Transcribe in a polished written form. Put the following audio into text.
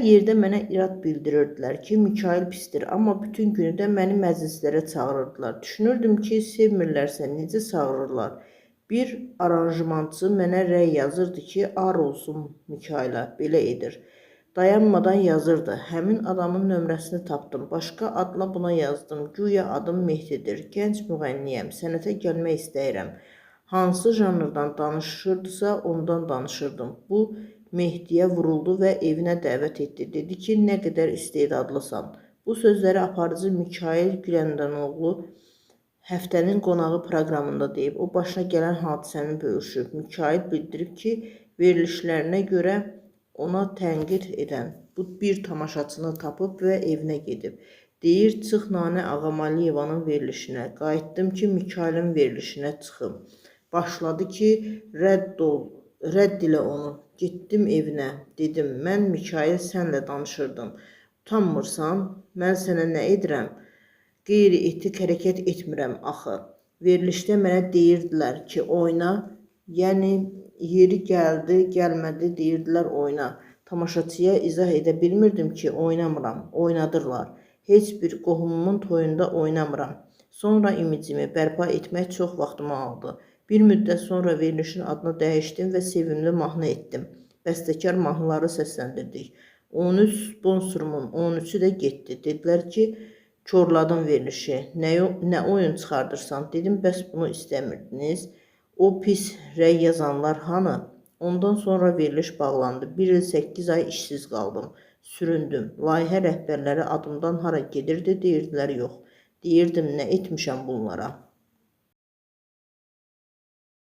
yerdə mənə irad bildirirdilər ki, Mikail pisdir, amma bütün günü də məni məclislərə çağırırdılar. Düşünürdüm ki, sevmirlərsə necə çağırırlar. Bir aranjmançı mənə rəy yazırdı ki, ar olsun Mikailə, belə edir. Dayanmadan yazırdı. Həmin adamın nömrəsini tapdım. Başqa adla buna yazdım. Güya adım Mehdidir. Gənc müğənniyəm. Sənətə gəlmək istəyirəm. Hansı janrdan danışırdısa ondan danışırdım. Bu Mehdiyə vuruldu və evinə dəvət etdi. Dedi ki, nə qədər istedadlısan. Bu sözləri aparıcı Mikail Güləndanoğlu həftənin qonağı proqramında deyib. O başına gələn hadisəni bölüşüb. Mikail bildirib ki, verilişlərinə görə ona tənqid edən bu bir tamaşaçını tapıb və evinə gedib. Deyir, çıx Nanə Ağamaliyevanın verilişinə. Qayıtdım ki, Mikailin verilişinə çıxım. Başladı ki, rədd ilə onu. Getdim evinə. Dedim, mən Mikail sənlə danışırdım. Utanmırsan, mən sənə nə edirəm? Qeyri-etik hərəkət etmirəm axı. Verilişdə mənə deyirdilər ki, oyna, yəni yeri gəldi, gəlmədi, deyirdilər oyna. Tamaşaçıya izah edə bilmirdim ki, oynamıram, oynadırlar. Heç bir qohumumun toyunda oynamıram. Sonra imicimi bərpa etmək çox vaxtımı aldı. Bir müddət sonra verilişin adını dəyişdim və sevimli mahnı etdim. Bəstəkar mahnıları səsləndirdik. 13 sponsorumun 13'ü də getdi. Dedilər ki, korladın verilişi, nə oyun çıxardırsan? Dedim, bəs bunu istəmirdiniz. O pis rəy yazanlar hanı? Ondan sonra veriliş bağlandı. 1 il 8 ay işsiz qaldım. Süründüm. Layihə rəhbərləri adımdan hara gedirdi deyirdilər yox. Deyirdim, nə etmişəm bunlara?